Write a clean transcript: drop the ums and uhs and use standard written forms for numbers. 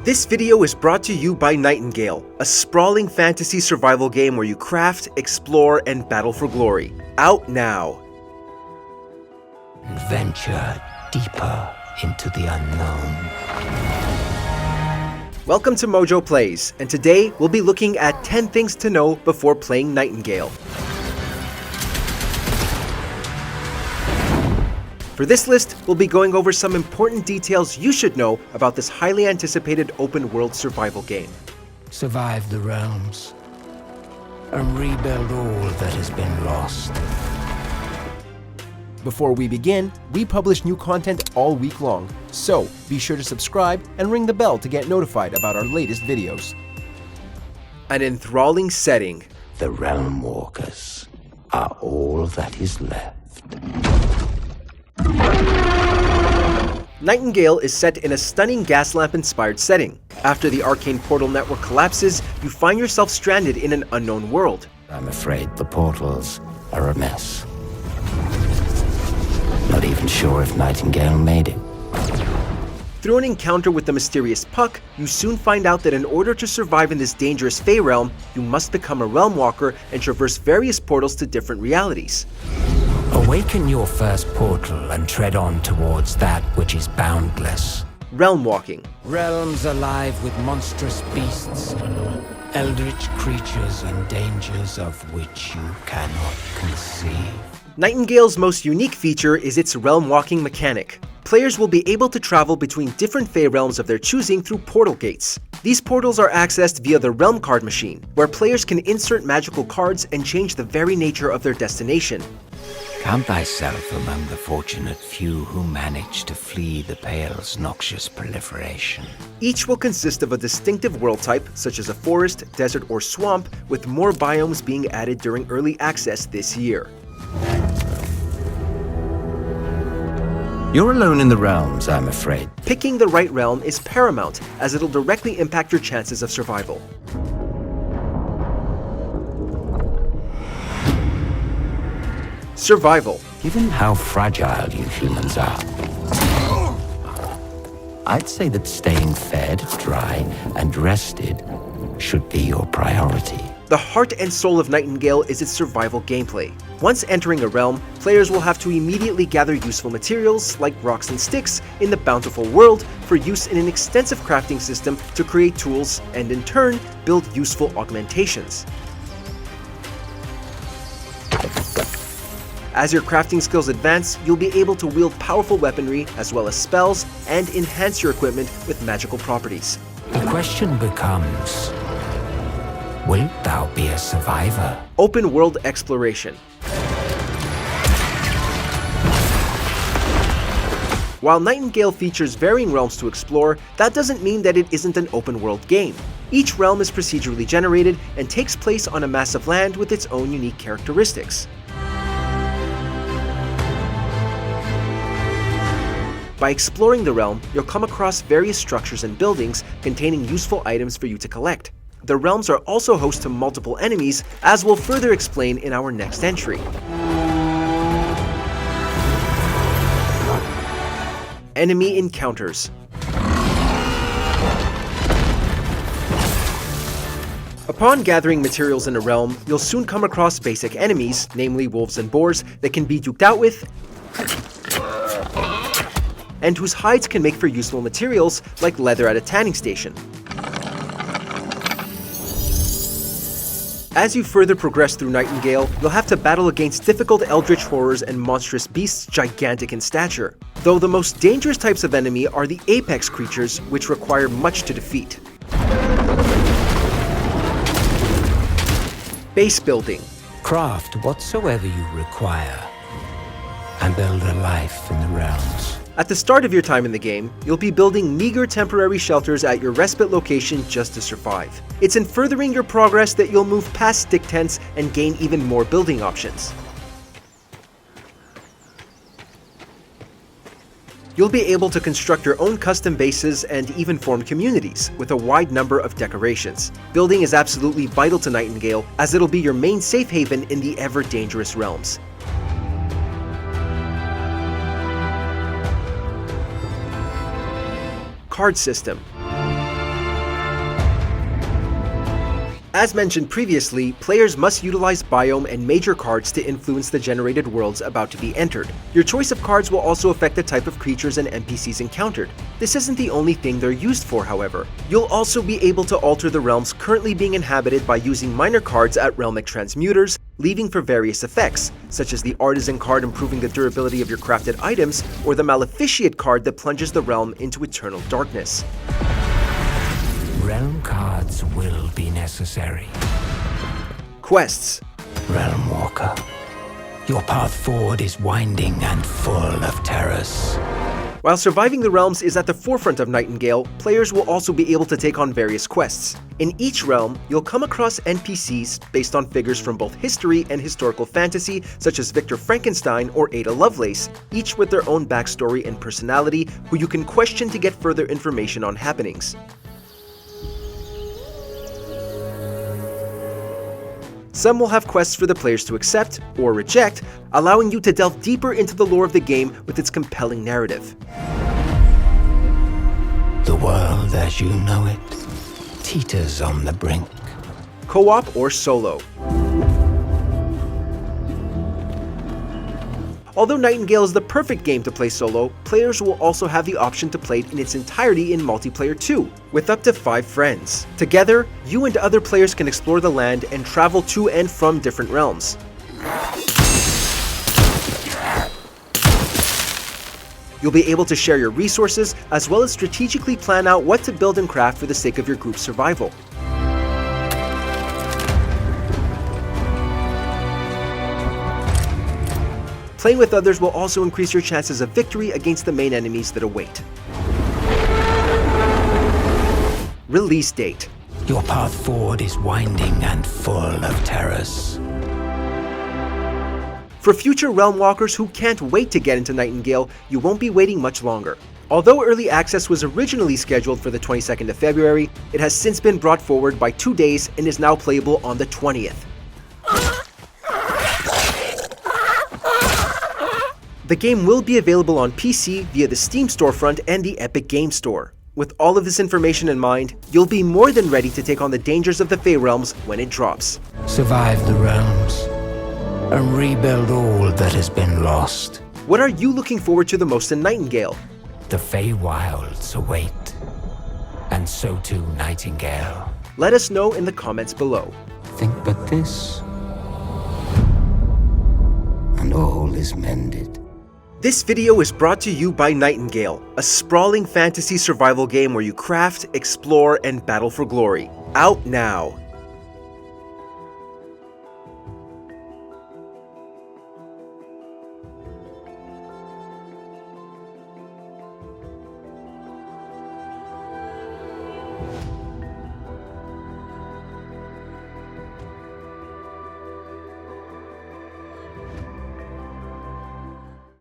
This video is brought to you by Nightingale, a sprawling fantasy survival game where you craft, explore, and battle for glory. Out now. Venture deeper into the unknown. Welcome to MojoPlays, and today we'll be looking at 10 things to know before playing Nightingale. For this list, we'll be going over some important details you should know about this highly anticipated open-world survival game. Survive the realms and rebuild all that has been lost. Before we begin, we publish new content all week long, so be sure to subscribe and ring the bell to get notified about our latest videos. An enthralling setting. The Realmwalkers are all that is left. Nightingale is set in a stunning gas lamp-inspired setting. After the arcane portal network collapses, you find yourself stranded in an unknown world. I'm afraid the portals are a mess. Not even sure if Nightingale made it. Through an encounter with the mysterious Puck, you soon find out that in order to survive in this dangerous Fey realm, you must become a Realmwalker and traverse various portals to different realities. Awaken your first portal and tread on towards that which is boundless. Realmwalking. Realms alive with monstrous beasts, eldritch creatures and dangers of which you cannot conceive. Nightingale's most unique feature is its realm-walking mechanic. Players will be able to travel between different Fey realms of their choosing through portal gates. These portals are accessed via the Realm Card Machine, where players can insert magical cards and change the very nature of their destination. Count thyself among the fortunate few who manage to flee the Pale's noxious proliferation. Each will consist of a distinctive world type, such as a forest, desert, or swamp, with more biomes being added during early access this year. You're alone in the realms, I'm afraid. Picking the right realm is paramount, as it'll directly impact your chances of survival. Survival. Given how fragile you humans are, I'd say that staying fed, dry, and rested should be your priority. The heart and soul of Nightingale is its survival gameplay. Once entering a realm, players will have to immediately gather useful materials, like rocks and sticks, in the bountiful world for use in an extensive crafting system to create tools and, in turn, build useful augmentations. As your crafting skills advance, you'll be able to wield powerful weaponry as well as spells and enhance your equipment with magical properties. The question becomes, wilt thou be a survivor? Open world exploration. While Nightingale features varying realms to explore, that doesn't mean that it isn't an open world game. Each realm is procedurally generated and takes place on a massive land with its own unique characteristics. By exploring the realm, you'll come across various structures and buildings containing useful items for you to collect. The realms are also host to multiple enemies, as we'll further explain in our next entry. Enemy encounters. Upon gathering materials in a realm, you'll soon come across basic enemies, namely wolves and boars, that can be duked out with, and whose hides can make for useful materials like leather at a tanning station. As you further progress through Nightingale, you'll have to battle against difficult eldritch horrors and monstrous beasts gigantic in stature. Though the most dangerous types of enemy are the apex creatures, which require much to defeat. Base building. Craft whatsoever you require and build a life in the realms. At the start of your time in the game, you'll be building meager temporary shelters at your respite location just to survive. It's in furthering your progress that you'll move past stick tents and gain even more building options. You'll be able to construct your own custom bases and even form communities with a wide number of decorations. Building is absolutely vital to Nightingale, as it'll be your main safe haven in the ever-dangerous realms. Card system. As mentioned previously, players must utilize biome and major cards to influence the generated worlds about to be entered. Your choice of cards will also affect the type of creatures and NPCs encountered. This isn't the only thing they're used for, however. You'll also be able to alter the realms currently being inhabited by using minor cards at realmic transmuters, leaving for various effects, such as the Artisan card improving the durability of your crafted items, or the Maleficiate card that plunges the realm into eternal darkness. Realm cards will be necessary. Quests. Realmwalker. Your path forward is winding and full of terrors. While surviving the realms is at the forefront of Nightingale, players will also be able to take on various quests. In each realm, you'll come across NPCs based on figures from both history and historical fantasy, such as Victor Frankenstein or Ada Lovelace, each with their own backstory and personality, who you can question to get further information on happenings. Some will have quests for the players to accept or reject, allowing you to delve deeper into the lore of the game with its compelling narrative. The world as you know it teeters on the brink. Co-op or solo. Although Nightingale is the perfect game to play solo, players will also have the option to play it in its entirety in multiplayer too, with up to 5 friends. Together, you and other players can explore the land and travel to and from different realms. You'll be able to share your resources, as well as strategically plan out what to build and craft for the sake of your group's survival. Playing with others will also increase your chances of victory against the main enemies that await. Release date. Your path forward is winding and full of terrors. For future Realmwalkers who can't wait to get into Nightingale, you won't be waiting much longer. Although early access was originally scheduled for the 22nd of February, it has since been brought forward by 2 days and is now playable on the 20th. The game will be available on PC via the Steam storefront and the Epic Games Store. With all of this information in mind, you'll be more than ready to take on the dangers of the Fey Realms when it drops. Survive the realms and rebuild all that has been lost. What are you looking forward to the most in Nightingale? The Fey Wilds await, and so too Nightingale. Let us know in the comments below. Think but this, and all is mended. This video is brought to you by Nightingale, a sprawling fantasy survival game where you craft, explore, and battle for glory. Out now!